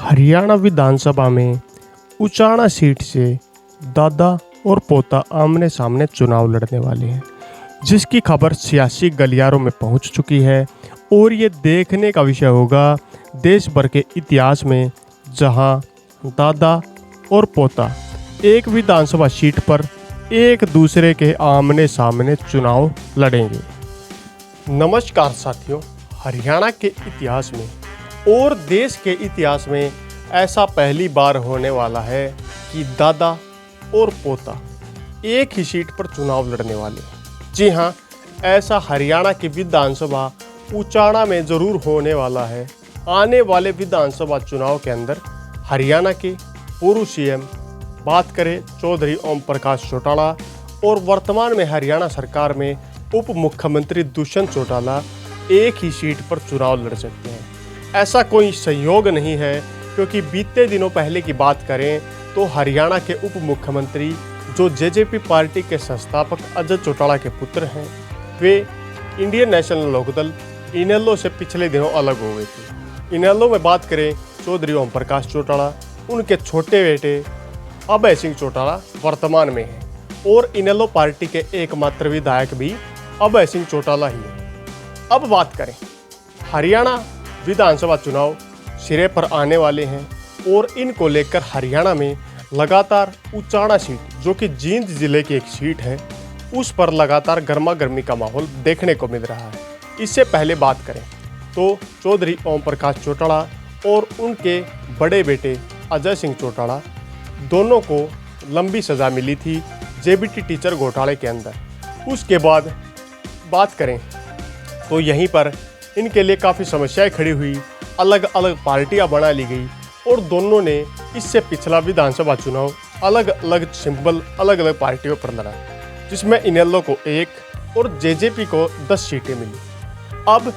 हरियाणा विधानसभा में उचाना सीट से दादा और पोता आमने सामने चुनाव लड़ने वाले हैं, जिसकी खबर सियासी गलियारों में पहुंच चुकी है। और ये देखने का विषय होगा देश भर के इतिहास में, जहां दादा और पोता एक विधानसभा सीट पर एक दूसरे के आमने सामने चुनाव लड़ेंगे। नमस्कार साथियों, हरियाणा के इतिहास में और देश के इतिहास में ऐसा पहली बार होने वाला है कि दादा और पोता एक ही सीट पर चुनाव लड़ने वाले हैं। जी हाँ, ऐसा हरियाणा की विधानसभा उचाना में ज़रूर होने वाला है। आने वाले विधानसभा चुनाव के अंदर हरियाणा के पूर्व सीएम बात करें चौधरी ओम प्रकाश चौटाला और वर्तमान में हरियाणा सरकार में उप मुख्यमंत्री दुष्यंत चौटाला एक ही सीट पर चुनाव लड़ सकते हैं। ऐसा कोई संयोग नहीं है, क्योंकि बीते दिनों पहले की बात करें तो हरियाणा के उप मुख्यमंत्री जो जेजेपी पार्टी के संस्थापक अजय चौटाला के पुत्र हैं, वे इंडियन नेशनल लोकदल इनेलो से पिछले दिनों अलग हो गए थे। इनेलो में बात करें चौधरी ओम प्रकाश चौटाला, उनके छोटे बेटे अभय सिंह चौटाला वर्तमान में हैं और इनेलो पार्टी के एकमात्र विधायक भी अभय सिंह चौटाला ही है। अब बात करें, हरियाणा विधानसभा चुनाव सिरे पर आने वाले हैं और इनको लेकर हरियाणा में लगातार उचाना सीट, जो कि जींद जिले की एक सीट है, उस पर लगातार गर्मा गर्मी का माहौल देखने को मिल रहा है। इससे पहले बात करें तो चौधरी ओम प्रकाश चौटाला और उनके बड़े बेटे अजय सिंह चौटाला दोनों को लंबी सज़ा मिली थी जेबीटी टीचर घोटाले के अंदर। उसके बाद बात करें तो यहीं पर इनके लिए काफ़ी समस्याएं खड़ी हुई, अलग अलग पार्टियां बना ली गई और दोनों ने इससे पिछला विधानसभा चुनाव अलग अलग सिंबल अलग अलग पार्टियों पर लड़ा, जिसमें इनेलो को 1 और जेजेपी को 10 सीटें मिली। अब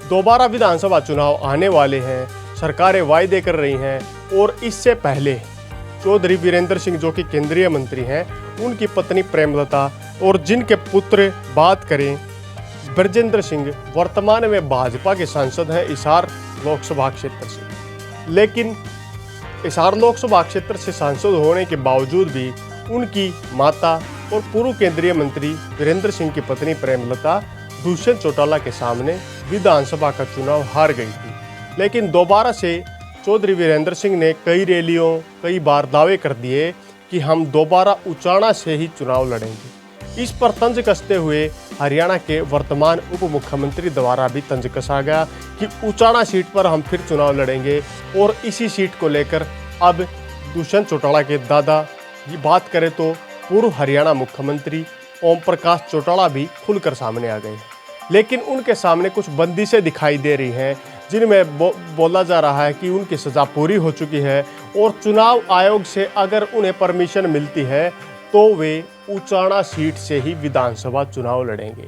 दोबारा विधानसभा चुनाव आने वाले हैं, सरकारें वायदे कर रही हैं और इससे पहले चौधरी वीरेंद्र सिंह, जो कि केंद्रीय मंत्री हैं, उनकी पत्नी प्रेमलता और जिनके पुत्र बात करें ब्रजेंद्र सिंह, वर्तमान में भाजपा के सांसद हैं हिसार लोकसभा क्षेत्र से। लेकिन हिसार लोकसभा क्षेत्र से सांसद होने के बावजूद भी उनकी माता और पूर्व केंद्रीय मंत्री वीरेंद्र सिंह की पत्नी प्रेमलता दुष्यंत चौटाला के सामने विधानसभा का चुनाव हार गई थी। लेकिन दोबारा से चौधरी वीरेंद्र सिंह ने कई रैलियों कई बार दावे कर दिए कि हम दोबारा उचाना से ही चुनाव लड़ेंगे। इस पर तंज कसते हुए हरियाणा के वर्तमान उप मुख्यमंत्री द्वारा भी तंज कसा गया कि उचाना सीट पर हम फिर चुनाव लड़ेंगे। और इसी सीट को लेकर अब दुष्यंत चौटाला के दादा, ये बात करें तो पूर्व हरियाणा मुख्यमंत्री ओम प्रकाश चौटाला भी खुलकर सामने आ गए हैं। लेकिन उनके सामने कुछ बंदिशें दिखाई दे रही हैं, जिनमें बोला जा रहा है कि उनकी सज़ा पूरी हो चुकी है और चुनाव आयोग से अगर उन्हें परमिशन मिलती है तो वे उचाना सीट से ही विधानसभा चुनाव लड़ेंगे।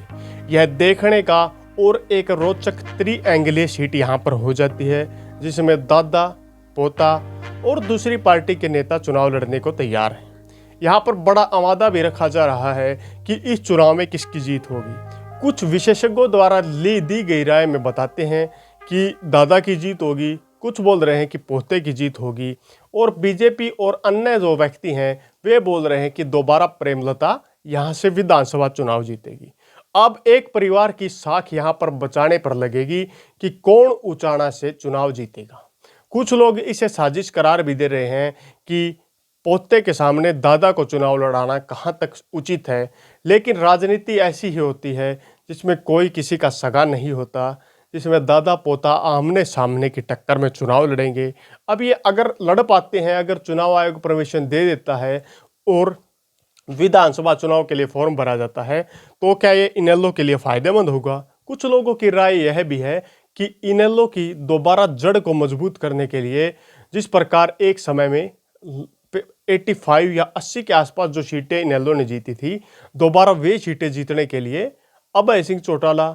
यह देखने का और एक रोचक त्रिएंगलीय सीट यहाँ पर हो जाती है, जिसमें दादा, पोता और दूसरी पार्टी के नेता चुनाव लड़ने को तैयार हैं। यहाँ पर बड़ा आमादा भी रखा जा रहा है कि इस चुनाव में किसकी जीत होगी। कुछ विशेषज्ञों द्वारा दी गई राय में बताते हैं कि दादा की जीत होगी, कुछ बोल रहे हैं कि पोते की जीत होगी और बीजेपी और अन्य जो व्यक्ति हैं वे बोल रहे हैं कि दोबारा प्रेमलता यहाँ से विधानसभा चुनाव जीतेगी। अब एक परिवार की साख यहाँ पर बचाने पर लगेगी कि कौन उचाना से चुनाव जीतेगा। कुछ लोग इसे साजिश करार भी दे रहे हैं कि पोते के सामने दादा को चुनाव लड़ाना कहाँ तक उचित है। लेकिन राजनीति ऐसी ही होती है जिसमें कोई किसी का सगा नहीं होता, जिसमें दादा पोता आमने सामने की टक्कर में चुनाव लड़ेंगे। अब ये अगर लड़ पाते हैं, अगर चुनाव आयोग परमिशन दे देता है और विधानसभा चुनाव के लिए फॉर्म भरा जाता है, तो क्या ये इनेलो के लिए फ़ायदेमंद होगा। कुछ लोगों की राय यह भी है कि इनेलो की दोबारा जड़ को मजबूत करने के लिए, जिस प्रकार एक समय में 85 या 80 के आसपास जो सीटें इनेलो ने जीती थी, दोबारा वे सीटें जीतने के लिए अभय सिंह चौटाला,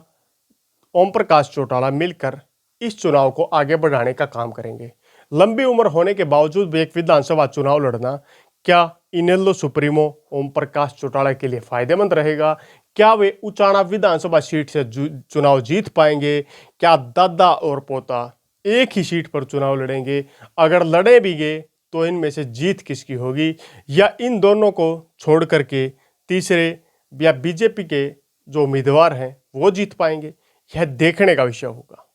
ओम प्रकाश चौटाला मिलकर इस चुनाव को आगे बढ़ाने का काम करेंगे। लंबी उम्र होने के बावजूद भी एक विधानसभा चुनाव लड़ना क्या इनेलो सुप्रीमो ओम प्रकाश चौटाला के लिए फायदेमंद रहेगा? क्या वे उचाना विधानसभा सीट से चुनाव जीत पाएंगे? क्या दादा और पोता एक ही सीट पर चुनाव लड़ेंगे। अगर लड़े भी गए तो इनमें से जीत किसकी होगी, या इन दोनों को छोड़ करके तीसरे या बीजेपी के जो उम्मीदवार हैं वो जीत पाएंगे, यह देखने का विषय होगा।